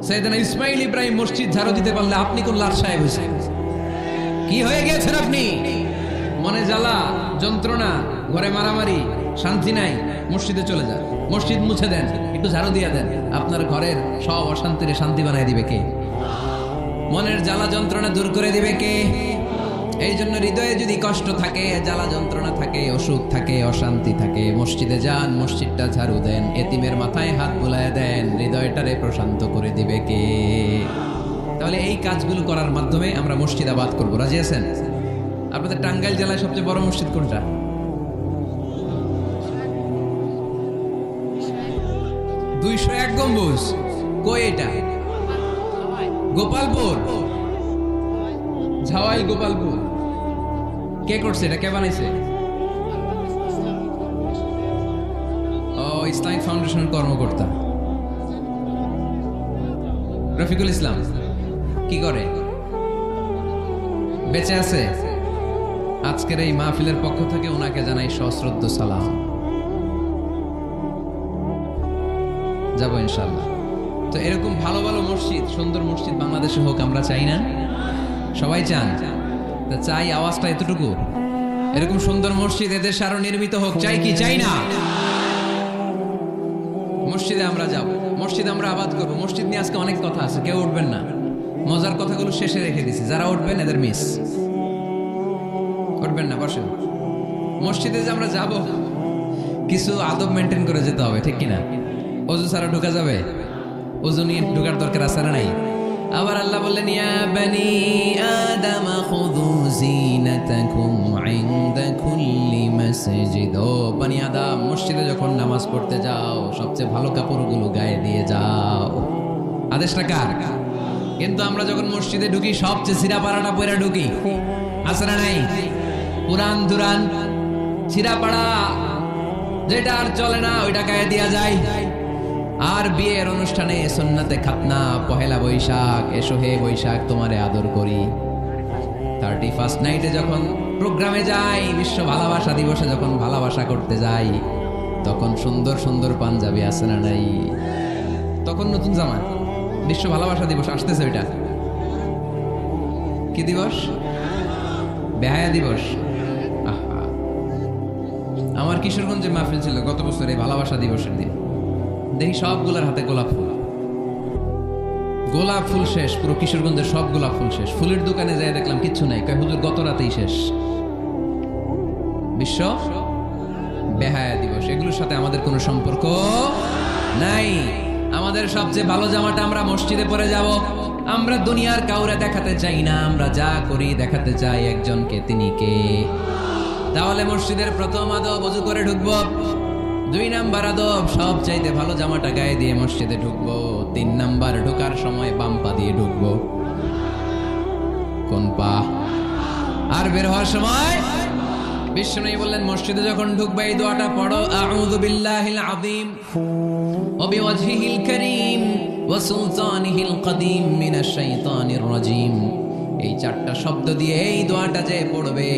A: সাইয়েদনা ইসমাঈল ইব্রাহিম মসজিদ ঝাড়ু দিতে পারলে আপনি কোন লাট সাহেব হয়েছেন? কি হয়ে গেছেন আপনি? মনে জ্বালা, যন্ত্রণা, ঘরে মারামারি, শান্তি নাই, মসজিদে চলে যান, মসজিদ মুছে দেন, একটু ঝাড়ু দিয়ে দেন, আপনার ঘরের সব অশান্তির শান্তি বানায় দিবে কে? মনের জ্বালা যন্ত্রণা দূর করে দিবে কে? এই জন্য হৃদয়ে যদি কষ্ট থাকে, জ্বালা যন্ত্রণা থাকে, অসুখ থাকে, অশান্তি থাকে, মসজিদে যান, মসজিদটা ঝাড়ু দেন, এতিমের মাথায় হাত বুলায় দেন, হৃদয়টারে প্রশান্ত করে দিবে কে? তাহলে এই কাজগুলো করার মাধ্যমে আমরা মসজিদ আবাদ করবো। রাজি আছেন? আপনাদের টাঙ্গাইল জেলায় সবচেয়ে বড় মসজিদ কোনটা? 201 গম্বুজ। কই এটা? গোপালপুর, ঝাওয়াইল গোপালপুর। কে করছে এটা? কে বানাইছে? ও, ইসলামিক ফাউন্ডেশনের কর্মকর্তা রফিকুল ইসলাম। কি করে? বেঁচে আছে? আজকের এই মাহফিলের পক্ষ থেকে ওনাকে জানাই সশ্রদ্ধ সালাম। যাবো ইনশাআল্লাহ। তো এরকম ভালো ভালো মসজিদ, সুন্দর মসজিদ বাংলাদেশে হোক, আমরা চাই না? সবাই চান? তা চাই, আওয়াজটা এতটুকু। এরকম সুন্দর মসজিদ এদেশে আরো নির্মিত হোক, চাই কি চাই না? মসজিদে আমরা যাব, মসজিদ আমরা আবাদ করব। মসজিদ নিয়ে আজকে অনেক কথা আছে, কেউ উঠবেন না। মজার কথাগুলো শেষে রেখে দিছি, যারা উঠবেন এদের মিস। উঠবেন না, বসেন। মসজিদে যে আমরা যাব, কিছু আদব মেনটেন করে যেতে হবে, ঠিক কিনা? ওযু ছাড়া ঢোকা যাবে? ওযু নিয়ে ঢোকার দরকার আছে না নাই? আবার আল্লাহ বললেন ইয়া বানি আদম খুযু জিনাতাকুম ইনদা কুল্লি মাসজিদ। ও বনি আদম, মসজিদে যখন নামাজ পড়তে যাও সবচেয়ে ভালো কাপড়গুলো গায়ে দিয়ে যাও। আদেশটা কার? কিন্তু আমরা যখন মসজিদে ঢুকি সবচেয়ে ছিঁড়া পাড়াটা পরে ঢুকি, আছে না নাই? পুরান দুরান ছিঁড়া পাড়া যেটা আর চলে না ওইটা গায়ে দেয়া যায়। আর বিয়ের অনুষ্ঠানে সুন্নাতে খাতনা, পহেলা বৈশাখ, এসো হে বৈশাখ তোমারে আদর করি, 31st নাইটে যখন প্রোগ্রামে যাই, বিশ্ব ভালোবাসা দিবসে যখন ভালোবাসা করতে যাই, তখন সুন্দর সুন্দর পাঞ্জাবি আছে না নাই? তখন নতুন জামা। বিশ্ব ভালোবাসা দিবস আসতেছে, ওইটা কি দিবস? বেহায়া দিবস। আহা, আমার কিশোরগঞ্জে মাহফিল ছিল গত বছর এই ভালোবাসা দিবসের দিন। দেখি সবগুলোর হাতে গোলাপ ফুল। গোলাপ ফুল শেষ, পুরো কিশোরগঞ্জের সব গোলাপ ফুল শেষ। ফুলের দোকানে যাই দেখলাম কিচ্ছু নাই, কয় হুজুর গত রাতেই শেষ। বিশ্ব বেহায়া দিবস, এগুলোর সাথে আমাদের কোনো সম্পর্ক নাই। আমাদের সবচেয়ে ভালো জামাটা আমরা মসজিদে পরে যাব। আমরা দুনিয়ার কাউরে দেখাতে চাই না, আমরা যা করি দেখাতে চাই একজনকে, তিনি কে? তাহলে মসজিদের প্রথম আদব ওযু করে ঢুকবো। 2 নাম্বার আদব সব চাইতে ভালো জামাটা গায়ে দিয়ে মসজিদে ঢুকবো। 3 নাম্বার ঢোকার সময় বাম পা দিয়ে ঢুকবো। কোন পা? আর বের হওয়ার সময় বিশ্বনবী বললেন মসজিদে যখন ঢুকবে এই দোয়াটা পড়ো, আউযু বিল্লাহিল আযীম ওয়া বিওয়াজহিল কারীম ওয়া সুলতানিহিল কাদীম মিনাশ শাইতানির রাজীম। এই 4টা শব্দ দিয়ে এই দোয়াটা যে পড়বে,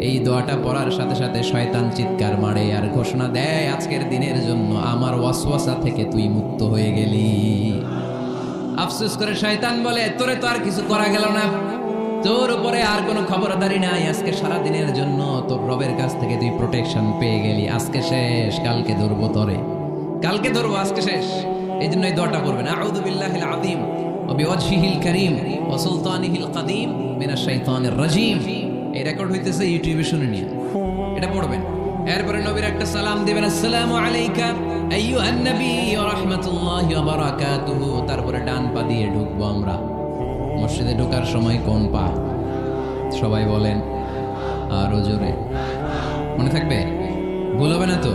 A: এই দোয়াটা পড়ার সাথে সাথে শয়তান চিৎকার মারে আর ঘোষণা দেয়, আজকের দিনের জন্য আমার ওয়াসওয়াসা থেকে তুই মুক্ত হয়ে গেলি। আফসোস করে শয়তান বলে, তোরে তো আর কিছু করা গেল না, তোর উপরে আর কোনো খবরদারি নাই, আজকে সারা দিনের জন্য তোর রবের কাছ থেকে তুই প্রোটেকশন পেয়ে গেলি। আজকে শেষ, কালকে ধরবো তোরে, কালকে ধরবো, আজকে শেষ। এই জন্য এই দোয়াটা করবেন, আউযু বিল্লাহিল আযীম ওয়া বিওয়াজহিল কারীম ওয়া সুলতানিহিল কাদীম মিনাশ শাইতানির রাজীম। এই রেকর্ড হইতেছে ইউটিউবে, শুনে নিয়ে এটা পড়বেন। এরপরে নবীর একটা সালাম দিবেন, আসসালামু আলাইকা আইয়ুহান নবী ওয়া রাহমাতুল্লাহি ওয়া বারাকাতুহু। তারপরে ডান পা দিয়ে ঢুকবো আমরা। মসজিদে ঢোকার সময় কোন পা? সবাই বলেন আরো জোরে, মনে থাকবে, ভুল হবে না তো?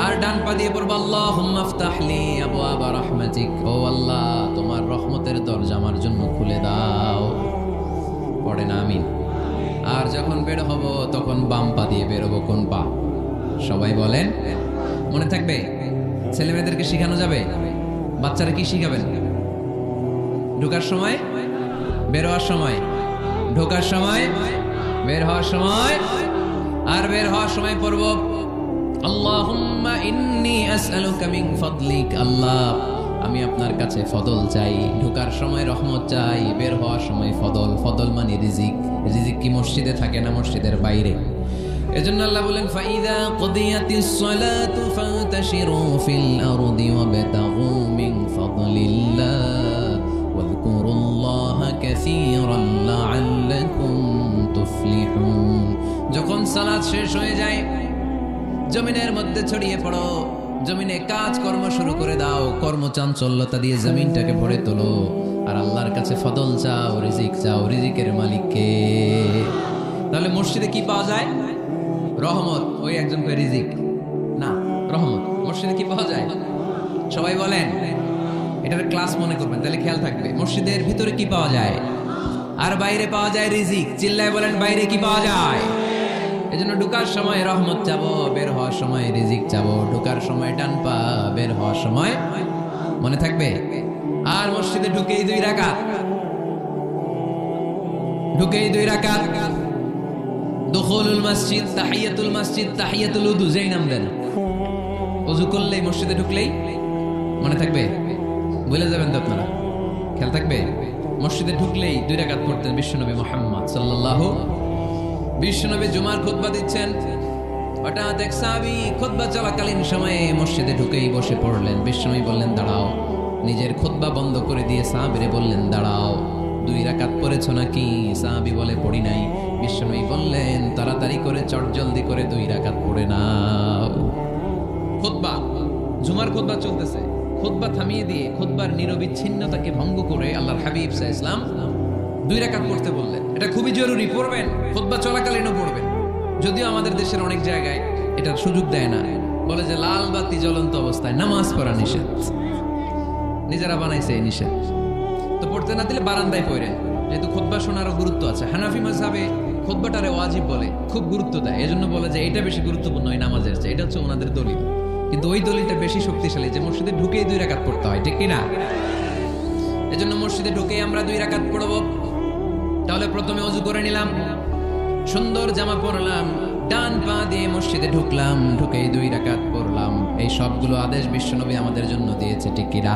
A: আর ডান পা দিয়ে পড়বো, আল্লাহুম্মা ইফতাহলি আবওয়াবা রাহমাতিক, ও আল্লাহ তোমার রহমতের দরজা আমার জন্য খুলে দাও। পড়েন আমিন। আর যখন বের হব তখন বাম পা দিয়ে বেরোবো। কোন পা? সবাই বলেন, মনে থাকবে? ছেলে মেয়েদেরকে শিখানো যাবে? বাচ্চারা কি শিখাবেন? ঢোকার সময়, বের হওয়ার সময়, ঢোকার সময়, বের হওয়ার সময়। আর বের হওয়ার সময় পড়ব, আল্লাহুম্মা ইন্নী আসআলুকা মিন ফাদলিক, আল্লাহ আমি আপনার কাছে ফদল চাই। ঢোকার সময় রহমত চাই, বের হওয়ার সময় ফদল। ফদল মানে রিজিক। রিজিক কি মসজিদে থাকে না মসজিদের বাইরে? এজন্য আল্লাহ বলেন, ফাইদা কুদিয়াতিস সালাতু ফান্তাশিরু ফিল আরদি ওয়াবতাগু মিন ফাদলিল্লাহ ওয়াযকুরুল্লাহা কাসীরান লাআল্লাকুম তুফলিহুন। যখন সালাত শেষ হয়ে যায়, জমিনের মধ্যে ছড়িয়ে পড়ো, জমিনে কাজ কর্ম শুরু করে দাও, কর্মচাঞ্চল্যতা দিয়ে জমিনটাকে ভরে তোলো। আর আল্লাহর কাছে ফদল চাও, রিজিক চাও। রিজিকের মালিককে। তাহলে মসজিদে কি পাওয়া যায়? রহমত। ওই একজন কয় রিজিক না, রহমত। মসজিদে কি পাওয়া যায়? সবাই বলেন, এটার ক্লাস মনে করবেন, তাহলে খেয়াল থাকবে। মসজিদের ভিতরে কি পাওয়া যায়? আর বাইরে পাওয়া যায় রিজিক। চিল্লায় বলেন, বাইরে কি পাওয়া যায়? এজন্য ঢোকার সময় রহমত চাবো, বের হওয়ার সময় রিজিক চাবো। ঢোকার সময় ডান পা, বের হওয়ার সময়, মনে থাকবে? আর মসজিদে ঢুকেই 2 রাকাত, ঢুকেই 2 রাকাত। দুখুলুল মসজিদ, তাহিয়াতুল মসজিদ, তাহিয়াতুল উযু, যেই নাম দেন। ওযু করলেই, মসজিদে ঢুকলেই, মনে থাকবে? ভুলে যাবেন তো আপনারা, খেয়াল থাকবে। মসজিদে ঢুকলেই 2 রাকাত পড়তেন বিশ্বনবী মুহাম্মদ সাল্লাল্লাহু। বিশ্বনবী জুমার খুতবা দিচ্ছেন, হঠাৎ এক সাহাবী খুতবা চলাকালীন সময়ে মসজিদে ঢুকেই বসে পড়লেন। বিশ্বনবী বললেন, দাঁড়াও। নিজের খুতবা বন্ধ করে দিয়ে সাহাবীরে বললেন, দাঁড়াও, 2 রাকাত পড়েছো নাকি? সাহাবী বলে, পড়ি নাই। বিশ্বনবী বললেন, তাড়াতাড়ি করে চটজলদি করে 2 রাকাত পড়ে নাও। খুতবা, জুমার খুতবা চলতেছে, খুতবা থামিয়ে দিয়ে খুতবার নিরবিচ্ছিন্নতাকে ভঙ্গ করে আল্লাহর হাবিব সাল্লাল্লাহু আলাইহি ওয়াসাল্লাম 2 রাকাত পড়তে বললেন। এটা খুবই জরুরি, পড়বেন, খুতবা চলাকালীনও পড়বেন। যদিও আমাদের দেশের অনেক জায়গায় এটার সুযোগ দেয় না, বলে যে লাল বাতি জ্বলন্ত অবস্থায় নামাজ পড়া নিষেধ। নিজেরা বানাইছে এই নিষেধ, তো পড়তে না দিলে বারান্দায় পড়েন, যেহেতু খুতবা শোনারও গুরুত্ব আছে। হানাফি মাযহাবে খুতবাটারে ওয়াজিব বলে, খুব গুরুত্ব দেয়। এজন্য বলে যে এটা বেশি গুরুত্বপূর্ণ ওই নামাজের চেয়ে। এটা হচ্ছে ওনাদের দলিল, কিন্তু ওই দলিলটা বেশি শক্তিশালী যে মসজিদে ঢুকেই 2 রাকাত পড়তে হয়, ঠিক কিনা? এজন্য মসজিদে ঢুকেই আমরা 2 রাকাত পড়ব। তাহলে প্রথমে ওযু করে নিলাম, সুন্দর জামা পরলাম, ডান পা দিয়ে মসজিদে ঢুকলাম, ঢুকেই 2 রাকাত পড়লাম। এই সবগুলো আদেশ বিশ্বনবী আমাদের জন্য দিয়েছে, ঠিক কিনা?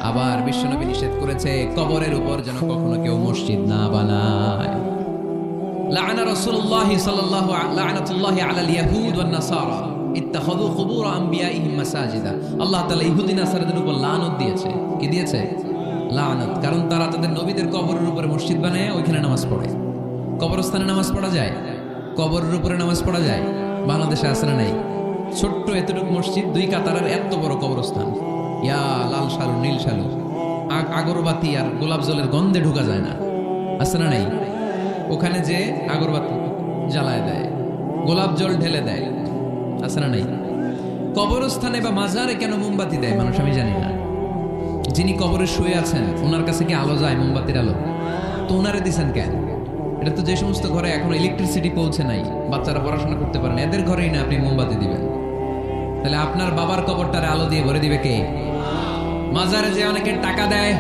A: আবার বিশ্বনবী নিষেধ করেছে কবরের উপর যেন কখনো কেউ মসজিদ না বানায়। লাআনা রাসূলুল্লাহ সাল্লাল্লাহু লাআনাতুল্লাহি আলাল ইয়াহুদ ওয়ান নাসারা ইত্তাখাযু কুবুর আম্বিয়াইহিম মাসাজিদা। আল্লাহ তাআলা ইহুদি নাসারাদের উপর লানত দিয়েছে। কি দিয়েছে? লানত, কারণ তারা তাদের নবীদের কবরের উপরে মসজিদ বানায় ওইখানে নামাজ পড়ে। কবরস্থানে নামাজ পড়া যায়? কবরের উপরে নামাজ পড়া যায়? বাংলাদেশে আছে না নাই? ছোট্ট এতটুকু মসজিদ, 2 কাতারের এত বড় কবরস্থান, ইয়া লাল শালু নীল শালু, আগরবাতি আর গোলাপ জলের গন্ধে ঢুকা যায় না, আছে না নাই? ওখানে যে আগরবাতি জ্বালায় দেয়, গোলাপ জল ঢেলে দেয়, আছে না নাই? কবরস্থানে বা মাজারে কেন মোমবাতি দেয় মানুষ আমি জানি না। যিনি কবরে শুয়ে আছেন ওনার কাছে কি আলো যায়? মোমবাতির আলো তো ওনারে দিছেন কেন? এটা তো যে সমস্ত ঘরে এখন ইলেকট্রিসিটি পৌঁছে নাই, বাচ্চারা পড়াশোনা করতে পারেন, এদের ঘরেই না আপনি মোমবাতি দিবেন? তাহলে আপনার বাবার কবরটারে আলো দিয়ে ভরে দিবে কে? মাজারে যে অনেকে টাকা দেয়,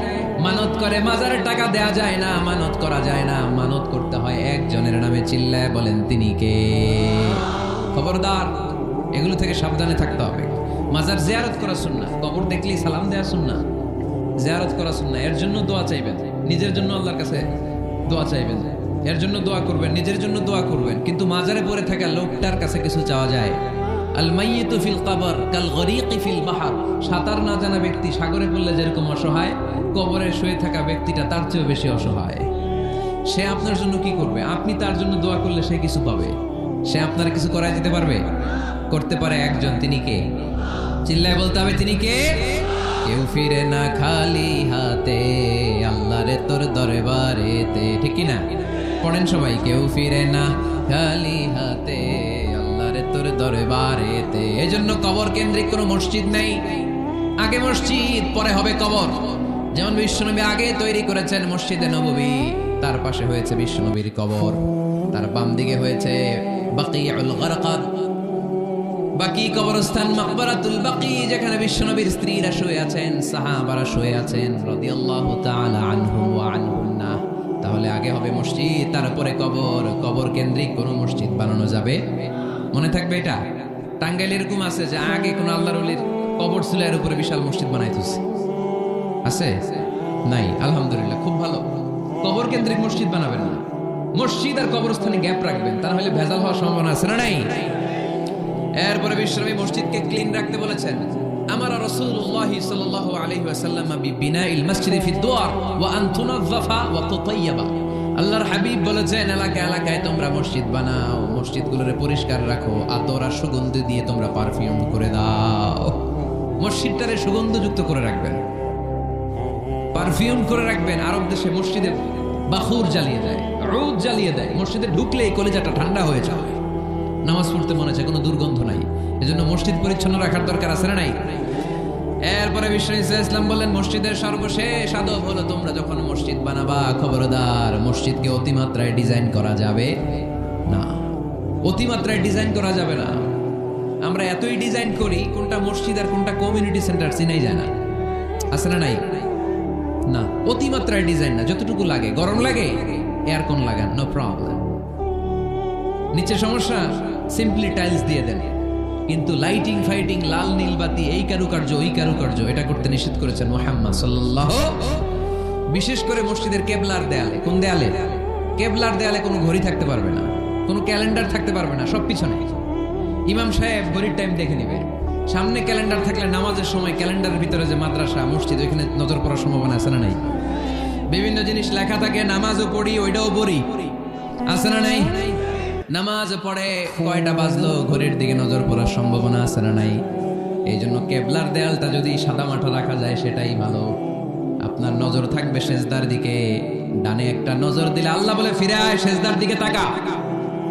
A: মানত করে, মাজারে টাকা দেয়া যায় না, মানত করা যায় না, মানত করতে হয় একজনের নামে। চিল্লায় বলেন তিনি কে? খবরদার, এগুলো থেকে সাবধানে থাকতে হবে। মাজার জিয়ারত করা সুন্নাহ, কবর দেখলেই সালাম দেয়া সুন্নাহ, জিয়ারত করা সুন্নাহ। এর জন্য দোয়া চাইবেন, নিজের জন্য আল্লাহর কাছে দোয়া চাইবেন, এর জন্য দোয়া করবেন, নিজের জন্য দোয়া করবেন। কিন্তু মাজারে পড়ে থাকা লোকটার কাছে কিছু চাওয়া যায়? আল মাইয়িতু ফিল কবর কাল গরীকি ফিল বাহর। সাঁতার না জানা ব্যক্তি সাগরে পড়লে যেরকম অসহায়, কবরে শুয়ে থাকা ব্যক্তিটা তার চেয়েও বেশি অসহায়। সে আপনার জন্য কি করবে? আপনি তার জন্য দোয়া করলে সে কিছু পাবে, সে আপনার কিছু করায় দিতে পারবে? করতে পারে একজন, তিনি কে? চিল্লায় বলতে হবে তিনি কে? কেউ ফিরে না খালি হাতে আল্লাহরে তোর দরবারেতে, ঠিক কি না? পড়েন সবাই, কেউ ফিরে না খালি হাতে আল্লাহরে তোর দরবারেতে। এজন্য কবর কেন্দ্রিক কোনো মসজিদ নেই, আগে মসজিদ পরে হবে কবর। যেমন বিশ্বনবী আগে তৈরি করেছেন মসজিদে নববী, তার পাশে হয়েছে বিশ্বনবীর কবর, তার বাম দিকে হয়েছে বাকিউল গারকাদ, বাকি কবরস্থান মাকবারাতুল বাকি, যেখানে বিশ্বনবীর স্ত্রীরা শুয়ে আছেন, সাহাবারা শুয়ে আছেন রাদিয়াল্লাহু তাআলা আনহুম ওয়া আনহুন্না। তাহলে আগে হবে মসজিদ, তারপরে কবর। কবর কেন্দ্রিক কোনো মসজিদ বানানো যাবে? মনে থাকবে এটা। টাঙ্গাইল এরকম আছে যে আগে কোন আল্লাহর ওলির কবর ছিল, এর উপরে বিশাল মসজিদ বানাইতেছে, আছে? নাই? আলহামদুলিল্লাহ, খুব ভালো। কবর কেন্দ্রিক মসজিদ বানাবেন না, মসজিদ আর কবরস্থানে গ্যাপ রাখবেন, তা নাহলে ভেজাল হওয়ার সম্ভাবনা আছে না নাই? এরপরে বিশ্বনবী মসজিদকে ক্লিন রাখতে বলেছেন। আমার রাসূলুল্লাহ সাল্লাল্লাহু আলাইহি ওয়াসাল্লাম বিবিনাইল মসজিদি ফি দুয়ার ওয়া আন তুনাযযাফা ওয়া তুতায়্যাবা। আল্লাহর হাবিব বলেছেন, এলাকায় এলাকায় তোমরা মসজিদ বানাও, মসজিদগুলোরে পরিষ্কার রাখো, আতর আর সুগন্ধ দিয়ে তোমরা পারফিউম করে দাও। মসজিদটারে সুগন্ধযুক্ত করে রাখবেন, পারফিউম করে রাখবেন। আরব দেশে মসজিদে বাখুর জ্বালিয়ে দেয়, রৌদ জ্বালিয়ে দেয়, মসজিদে ঢুকলেই কলিজাটা ঠান্ডা হয়ে যায়, নামাজ পড়তে মনে চায়, কোনো দুর্গন্ধ নাই। এজন্য মসজিদ পরিচ্ছন্ন রাখার দরকার আছে না নাই? এরপরে বিশ্বনবী সাল্লাল্লাহু আলাইহি ওয়াসাল্লাম বললেন, মসজিদের সর্বশেষ আদব হলো তোমরা যখন মসজিদ বানাবা, খবরদার মসজিদকে অতিমাত্রায় ডিজাইন করা যাবে না, অতিমাত্রায় ডিজাইন করা যাবে না। আমরা এতই ডিজাইন করি, কোনটা মসজিদ আর কোনটা কমিউনিটি সেন্টার চিনাই যায় না, আছে না নাই? না, অতিমাত্রায় ডিজাইন না, যতটুকু লাগে। গরম লাগে, এয়ারকন লাগান, নো প্রবলেম। নিচে সমস্যা, সিম্পলি টাইলস দিয়ে দেন। কিন্তু লাইটিং ফাইটিং, লাল নীল বাতি, এই কারুকার্য ওই কারুকার্য, এটা করতে নিষেধ করেছেন মুহাম্মদ সাল্লাল্লাহু। বিশেষ করে মসজিদের কেবলার দেয়ালে। কোন দেয়ালে? কেবলার দেয়ালে কোনো ঘড়ি থাকতে পারবে না, কোনো ক্যালেন্ডার থাকতে পারবে না, সব পিছনে। ইমাম সাহেব ঘড়ির টাইম দেখে নেবে। সামনে ক্যালেন্ডার থাকলে নামাজের সময় ক্যালেন্ডারের ভিতরে যে মাদ্রাসা মসজিদ, ওইখানে নজর পড়ার সম্ভাবনা আছে না নাই? বিভিন্ন জিনিস লেখা থাকে, নামাজও পড়ি, ওইটাও পড়ি, আছে না নাই? নামাজ পড়ে কয়টা বাজলো, ঘড়ির দিকে নজর পড়ার সম্ভাবনা আছে না নাই? এই জন্য কেবলার দেয়ালটা যদি সাদা মাঠা রাখা যায় সেটাই ভালো। আপনার নজর থাকবে সেজদার দিকে, ডানে একটা নজর দিলে আল্লাহ বলে ফিরে আয় সেজদার দিকে তাকা,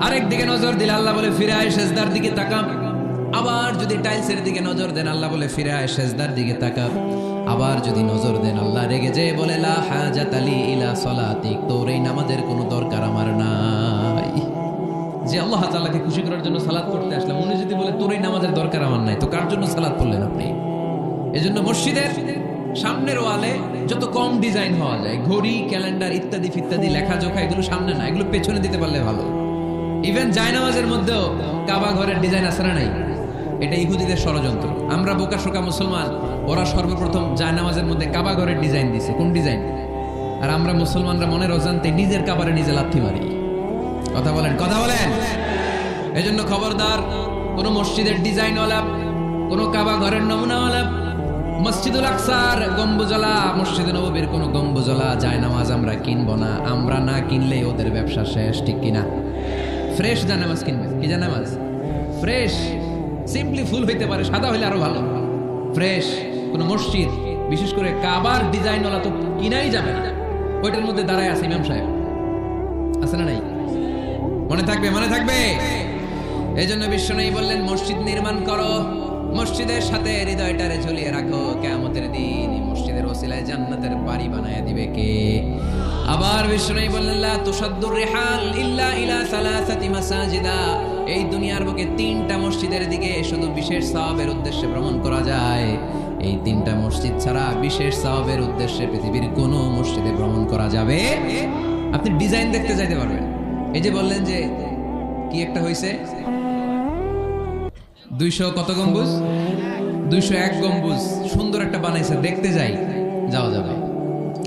A: আরেক দিকে নজর দিলে আল্লাহ বলে ফিরে আয় সেজদার দিকে তাকা। আবার যদি টাইলসের দিকে নজর দেন আল্লাহ বলে ফিরে আয় সেজদার দিকে তাকা। আবার যদি নজর দেন আল্লাহ রেগে যেয়ে বলে লা হাজাতা লি ইলা সলাতিক, তোর এই নামাজের কোনো দরকার আমার নাই। যে আল্লাহ তাআলাকে খুশি করার জন্য সালাত করতে আসলাম, উনি যদি বলে তোর এই নামাজের দরকার আমার নাই, তো কার জন্য সালাত পড়লেন আপনি? এজন্য মসজিদের সামনের ওয়ালে যত কম ডিজাইন হওয়া যায়, ঘড়ি, ক্যালেন্ডার ইত্যাদি ফিত্যাদি, লেখাজোখা, এগুলো সামনে না, এগুলো পেছনে দিতে পারলে ভালো। ইভেন জায়নামাজের মধ্যেও কাবা ঘরের ডিজাইন আছে না নাই? এটা ইহুদিদের ষড়যন্ত্র। আমরা বোকাশোকা মুসলমান, ওরা সর্বপ্রথম জায়নামাজের মধ্যে কাবা ঘরের ডিজাইন দিছে। কোন ডিজাইন? আর আমরা মুসলমানরা মনের অজান্তে নিজের কাবারে নিজে লাথি মারি। কথা বলেন, কথা বলেন। এজন্য খবরদার, কোন মসজিদের ডিজাইনওয়ালা, কোন কাবা ঘরের নমুনাওয়ালা, মসজিদুল আকসার গম্বুজলা, মসজিদে নববীর কোনো গম্বুজলা জায়নামাজ আমরা কিনবো না। আমরা না কিনলে ওদের ব্যবসা শেষ, ঠিক কিনা? ফ্রেশ জায়নামাজ কিনবে। কি জায়নামাজ? ফ্রেশ, সিম্পলি ফুল হইতে পারে, সাদা হইলে আরো ভালো। ফ্রেশ কোন মসজিদ, বিশেষ করে কাবার ডিজাইনওয়ালা তো কিনাই যাবে না। ওইটার মধ্যে দাঁড়ায় আছে ইমাম সাহেব, আছে না নাই? মনে থাকবে, মনে থাকবে। এই জন্য বিশ্বনবী বললেন মসজিদ নির্মাণ করো, মসজিদের সাথে হৃদয়টারে ঝুলিয়ে রাখো। কিয়ামতের দিন এই মসজিদের ওসিলায় জান্নাতের বাড়ি বানায় দিবে কে? আবার বিশ্বনবী বললেন লা তুসাদ্দুর রিহাল ইল্লা ইলা সালাসাতি মাসাজিদা। এই দুনিয়ার বুকে 3টা মসজিদের দিকে শুধু বিশেষ সওয়াবের উদ্দেশ্যে ভ্রমণ করা যায়। এই 3টা মসজিদ ছাড়া বিশেষ সওয়াবের উদ্দেশ্যে পৃথিবীর কোনো মসজিদে ভ্রমণ করা যাবে। আপনি ডিজাইন দেখতে যাইতে পারবেন। এই যে বললেন যে কি একটা হইছে 200 কত গম্বুজ, 201 গম্বুজ, সুন্দর একটা বানাইছে, দেখতে যাই, যাওয়া যাবে।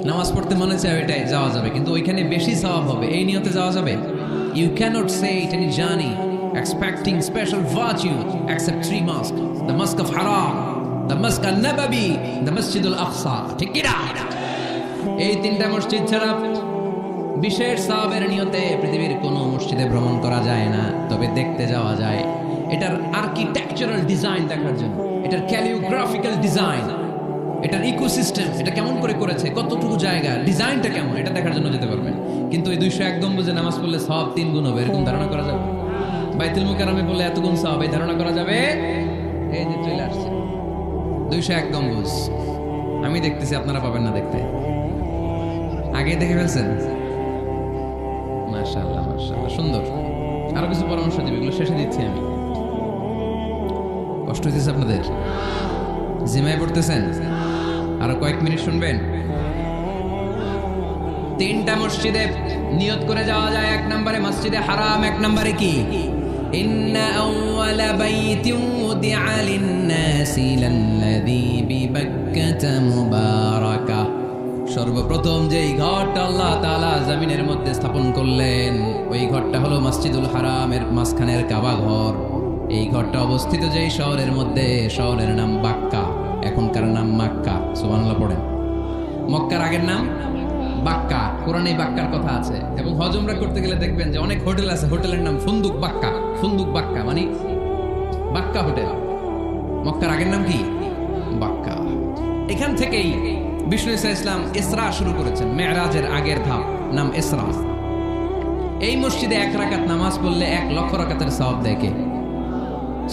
A: নামাজ পড়তে মনে চায় ওইটাই যাওয়া যাবে, কিন্তু ওইখানে বেশি সওয়াব হবে, এই নিয়তে যাওয়া যাবে? You can't say it any journey expecting special virtue except 3 mosques, the mosque of Haram, the mosque an-Nabawi, the Masjid al-Aqsa, ঠিক কি না? এই 3টা মসজিদ ছাড়া বিশেষ সওয়াবের নিয়তে পৃথিবীর কোনো মসজিদে ভ্রমণ করা যায় না, তবে দেখতে যাওয়া যায়। এটার আর্কিটেকচারাল ডিজাইন দেখার জন্য, এটার ক্যালিওগ্রাফিক্যাল ডিজাইন, এটার ইকোসিস্টেম, এটা কেমন করে করেছে, কতটুকু জায়গা, ডিজাইনটা কেমন, এটা দেখার জন্য যেতে পারবেন। কিন্তু এই 201 গম্বুজে নামাজ পড়লে সওয়াব 3 গুণ হবে, এরকম ধারণা করা যাবে? বাইতুল মুকাররমে বললে এত গুণ সওয়াব, এই ধারণা করা যাবে? এই যে চলে আসছে 201 গম্বুজ। আমি দেখতেছি, আপনারা পাবেন না দেখতে। আগে দেখে ফেলছেন? মাশাআল্লাহ, মাশাআল্লাহ, সুন্দর। আরো কিছু পরামর্শ দিবে, এগুলো শেষে দিচ্ছি আমি। কষ্ট হইতেছে আপনাদের? জিমায় পড়তেছেন? আরো কয়েক মিনিট শুনবেন। 3টা মসজিদে নিয়ত করে যাওয়া যায়। 1 নম্বরে মসজিদে হারাম, 1 নম্বরে কি? ইন্না আউওয়ালা বাইতিন উদিআ লিন-নাসি লাল্লাযী বিবাক্কাতা মুবারাকা। সর্বপ্রথম যেই ঘরটা আল্লাহ তাআলা জমিনের মধ্যে স্থাপন করলেন, ওই ঘরটা হলো মসজিদুল হারামের মাঝখানের কাবা ঘর। এই ঘরটা অবস্থিত যেই শহরের মধ্যে, শহরের নাম বাক্কা, এখনকার নাম মক্কা। সুবহানাল্লাহ পড়েন। মক্কার আগের নাম বাক্কা। কোরআনে বাক্কার কথা আছে, এবং হজ উমরা করতে গেলে দেখবেন যে অনেক হোটেল আছে, হোটেলের নাম ফুন্দুক বাক্কা। ফুন্দুক বাক্কা মানে বাক্কা হোটেল। মক্কার আগের নাম কি? বাক্কা। এখান থেকেই বিষ্ণু ঈসা ইসলাম ইসরা শুরু করেছেন, মেরাজের আগের ধাপ, নাম ইসরা। এই মসজিদে 1 রাকাত নামাজ পড়লে 1 লক্ষ রাকাতের সওয়াব দেয় কে?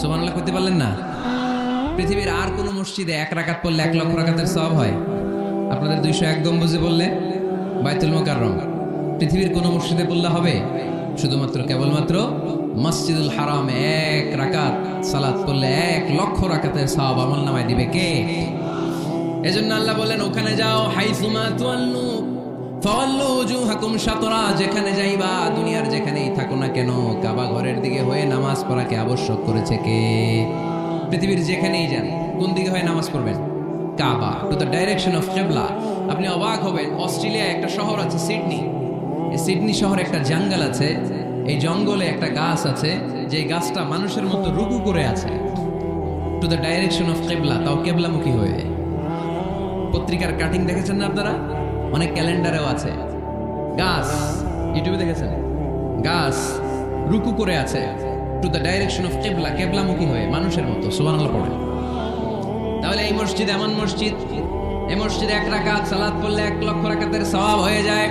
A: সুবহানাল্লাহ করতে পারলেন না? পৃথিবীর আর কোন মসজিদে 1 রাকাত পড়লে 1 লক্ষ রাকাতের সওয়াব হয়? আপনাদের 201 গম্বুজে বললে, বাইতুল মুকাররম, পৃথিবীর কোন মসজিদে বললে হবে? শুধুমাত্র কেবলমাত্র মসজিদুল হারামে 1 রাকাত সালাত পড়লে 1 লক্ষ রাকাতের সওয়াব আমলনামায় দিবে কে? এজন্য আল্লাহ বলেন ওখানে যাও, হাইসুমা তুয়াল্লু ফাওয়াল্লু ওজুহাকুম শাতরা। যেখানে যাইবা, দুনিয়ার যেখানেই থাকো না কেন, কাবা ঘরের দিকে হয়ে নামাজ পড়াকে আবশ্যক করেছে কে? পৃথিবীর যেখানেই যান, কোন দিকে হয়ে নামাজ পড়বেন? কাবা, টু দ্য ডাইরেকশন অফ কিবলা। আপনি অবাক হবেন, অস্ট্রেলিয়ায় একটা শহর আছে সিডনি। এই সিডনি শহরে একটা জঙ্গল আছে, এই জঙ্গলে একটা গাছ আছে, যে গাছটা মানুষের মতো রুকু করে আছে, টু দ্য ডাইরেকশন অফ কিবলা, তাও কিবলামুখী হয়ে। পত্রিকার কাটিং দেখেছেন না আপনারা? অনেক ক্যালেন্ডারেও আছে। গাছ, ইউটিউবে দেখেছেন? গাছ রুকু করে আছে, টু দ্য ডাইরেকশন অফ কিবলা, কিবলামুখী হয়ে, মানুষের মতো। সুবহানাল্লাহ পড়ে। তাহলে এই মসজিদ এমন মসজিদ, এই মসজিদে 1 রাকাত সালাত পড়লে 1 লক্ষ রাকাতের সওয়াব হয়ে যায়।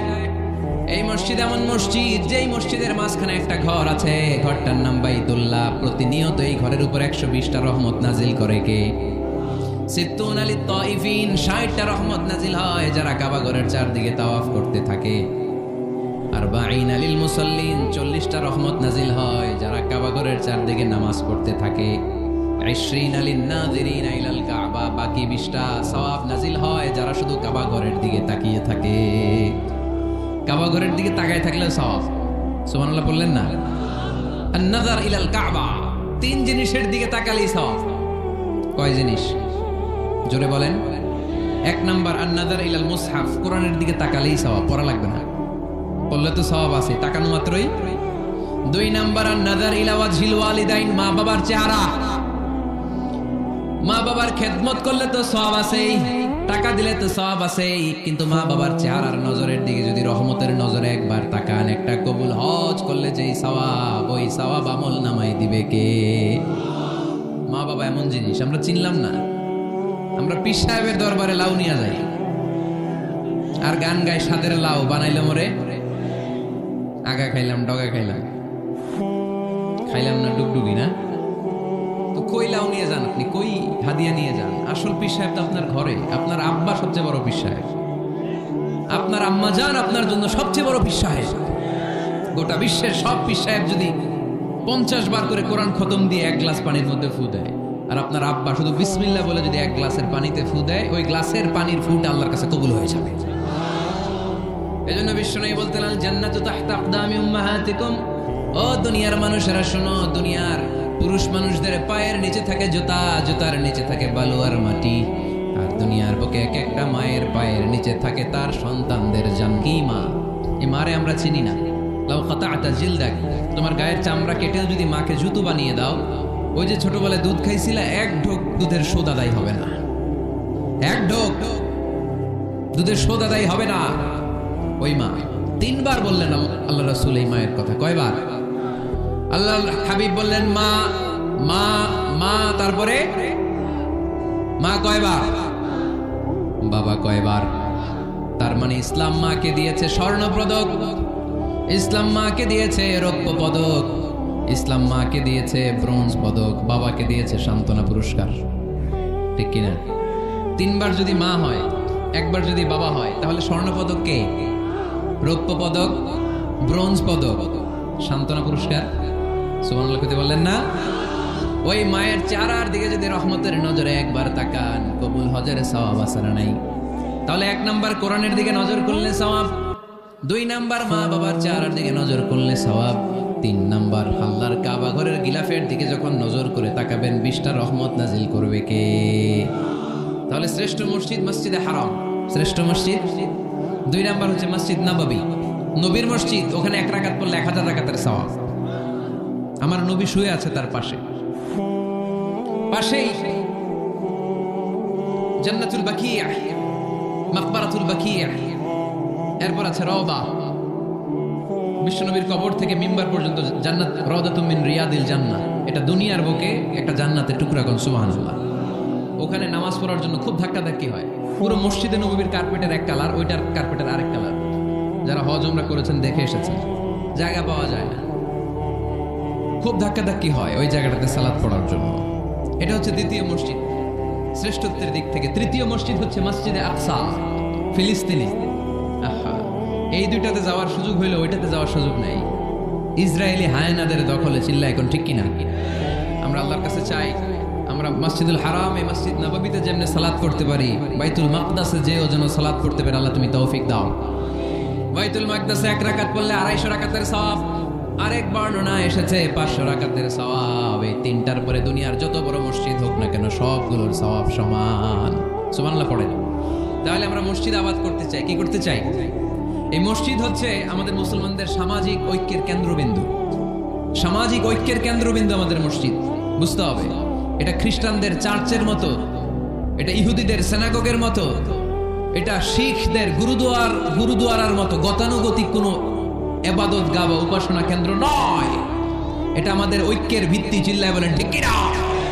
A: এই মসজিদ এমন মসজিদ, যেই মসজিদের মাঝখানে একটা ঘর আছে, ঘরটার নাম বাইতুল্লাহ। প্রতিনিয়ত এই ঘরের উপর 120টা রহমত নাজিল করে কে? সিত্তুন আলিত তাইফিন, 60টা রহমত নাজিল হয় যারা কাবা ঘরের চারদিকে তাওয়াফ করতে থাকে। আরবাঈন আলিল মুসাল্লিন, 40টা রহমত নাজিল হয় যারা কাবা ঘরের চারদিকে নামাজ পড়তে থাকে। 20 আলিন নাযিরিন ইলাল কাবা, বাকি 20টা সওয়াব নাজিল হয় যারা শুধু কাবা ঘরের দিকে তাকিয়ে থাকে। কাবা ঘরের দিকে তাকায় থাকলে সওয়াব। সুবহানাল্লাহ বললেন না? আন-নাযার ইলাল কাবা, 3 জিনিসের দিকে তাকালেই সওয়াব। কয় জিনিস? জোরে বলেন। 1 নাম্বার আন-নাযার ইলাল মুসহাফ, কোরআনের দিকে তাকালেই সওয়াব, পড়া লাগবে না, পড়লে তো সওয়াব আছে, তাকানো মাত্রই। 2 নাম্বার আন-নাযার ইলা ওয়াজহিল ওয়ালিদাইন, মা বাবার চেহারা। মা বাবার খেদমত করলে তো সওয়াব আছেই, টাকা দিলে তো সওয়াব আছেই, কিন্তু মা বাবার চেহারার নজরের দিকে যদি রহমতের নজরে একবার তাকান, একটা কবুল হজ করলে যেই সওয়াব, ওই সওয়াব আমল নামাই দিবে কে? মা বাবা এমন জিনিস আমরা চিনলাম না। আমরা পীর সাহেবের দরবারে লাউ নিয়ে যাই আর গান গাই, সাদের লাউ বানাইলে মরে, আগা খাইলাম ডগা খাইলাম, খাইলাম না ডুগডুগি না। তো কই লাউ নিয়ে যান আপনি, কই হাদিয়া নিয়ে যান? আসল পীর সাহেব তো আপনার ঘরে। আপনার আব্বা সবচেয়ে বড় পীর সাহেব, আপনার আম্মা জান আপনার জন্য সবচেয়ে বড় পীর সাহেব। গোটা বিশ্বের সব পীর সাহেব যদি 50 বার করে কোরআন খতম দিয়ে এক গ্লাস পানির মধ্যে ফু দেয়, আর আপনার আব্বা শুধু বিসমিল্লাহ বলে যদি এক গ্লাসের পানিতে ফু দেয়, ওই গ্লাসের পানির ফুটা আল্লাহর কাছে কবুল হয়ে যাবে। এজন্য বিশ্বনবী বলতেন, আল জান্নাতু তাহতা আকদামি উম্মাহাতিকুম। ও দুনিয়ার মানুষেরা শোনো, দুনিয়ার পুরুষ মানুষদের পায়ের নিচে থাকে জুতা, জুতার নিচে থাকে বালু আর মাটি, আর দুনিয়ার বুকে এক একটা মায়ের পায়ের নিচে থাকে তার সন্তানদের জান। কি মা? এই মারে আমরা চিনি না। লাউ কাতাআতা জিলদাক, তোমার গায়ের চামড়া কেটে যদি মাকে জুতো বানিয়ে দাও, ওই যে ছোটবেলায় দুধ খাইছিলা, এক ঢোক দুধের শোধ আদায় হবে না। এক ঢোক দুধের শোধ আদায় হবে না। ওই মা 3 বার বললেন আল্লাহ রাসূল এই মায়ের কথা। কয়বার? আল্লাহ হাবিব বললেন মা মা মা, তারপরে মা কয়বার? বাবা কয়বার? তার মানে ইসলাম মাকে দিয়েছে স্বর্ণ পদক, ইসলাম মাকে দিয়েছে রৌপ্য পদক, ইসলাম মাকে দিয়েছে ব্রোঞ্জ পদক, বাবাকে দিয়েছে সান্ত্বনা পুরস্কার। ঠিক কিনা? 3 বার যদি মা হয়, একবার যদি বাবা হয়, তাহলে স্বর্ণ পদক কে? রৌপ্য পদক, ব্রোঞ্জ পদক, সান্ত্বনা পুরস্কার। সুবহানাল্লাহ কইতে বললেন না? ওই মায়ের চেহারার দিকে যদি রহমতের নজরে একবার তাকান, কবুল হজের সওয়াব আছে না নাই? তাহলে 1 নাম্বার কোরআনের দিকে নজর করলে সওয়াব, 2 নাম্বার মা বাবার চেহারার দিকে নজর করলে সওয়াব, 3 নাম্বার আল্লাহর কাবা ঘরের গিলাফের দিকে যখন নজর করে তাকাবেন, 20টা রহমত নাজিল করবে কে? তাহলে শ্রেষ্ঠ মসজিদ মসজিদে হারাম, শ্রেষ্ঠ মসজিদ। 2 নাম্বার হচ্ছে মসজিদ নববী, নবীর মসজিদ, ওখানে 1 রাকাত পড়লে 1000 রাকাতের সওয়াব। আমার নবী শুয়ে আছে তার পাশে, পাশেই জান্নাতুল বাকিয়া, মাকবারাতুল বাকিয়া, এরপর আছে রওদা। বিশ্বনবীর কবর থেকে মিম্বার পর্যন্ত জান্নাত, রাওদাতুম মিন রিয়াদিল জান্নাহ। এটা দুনিয়ার বুকে একটা জান্নাতের টুকরা। কোন সুবহানাল্লাহ। ওখানে নামাজ পড়ার জন্য খুব ধাক্কাধাক্কি হয়। পুরো মসজিদে নববীর কার্পেটের এক কালার, ওইটার কার্পেটের আরেক কালার। যারা হজ উমরা করেছেন দেখে এসেছেন, জায়গা পাওয়া যায় না, খুব ধাক্কাধাক্কি হয় ওই জায়গাটাতে সালাত পড়ার জন্য। এটা হচ্ছে 2য় মসজিদ শ্রেষ্ঠত্বের দিক থেকে। 3য় মসজিদ হচ্ছে মসজিদে আকসা, ফিলিস্তিনি। এই 2টাতে যাওয়ার সুযোগ হইলো, ওইটাতে যাওয়ার সুযোগ নাই। ইসরায়েলি হায়নাদের দখলে। চিল্লা এখন ঠিক কিনা? আমরা আল্লাহর কাছে চাই আমরা মসজিদুল হারাম, এই মসজিদ নববীতে যেমনি সালাত করতে পারি, বাইতুল মাকদাসে যেও যেন সালাত করতে পারে, আল্লাহ তুমি তৌফিক দাও। বাইতুল মাকদাসে 1 রাকাত পড়লে 250 রাকাতের সওয়াব। আরেক বর্ণনা এসেছে 500 রাকাতের সওয়াব। এই 3টার পরে দুনিয়ার যত বড় মসজিদ হোক না কেন, সবগুলোর সওয়াব সমান। সুবহানাল্লাহ পড়েন। তাহলে আমরা মসজিদ আবাদ করতে চাই। কি করতে চাই? এই মসজিদ হচ্ছে আমাদের মুসলমানদের সামাজিক ঐক্যের কেন্দ্রবিন্দু। সামাজিক ঐক্যের কেন্দ্রবিন্দু আমাদের মসজিদ। বুঝতে হবে, এটা খ্রিস্টানদের চার্চের মতো, এটা ইহুদিদের সিনাগগের মতো, এটা শিখদের গুরুদুয়ারার মতো গতানুগতিক কোনো ইবাদত গাহ বা উপাসনা কেন্দ্র নয়। এটা আমাদের ঐক্যের ভিত্তি। চিল্লায় বলেন ঠিক কিনা?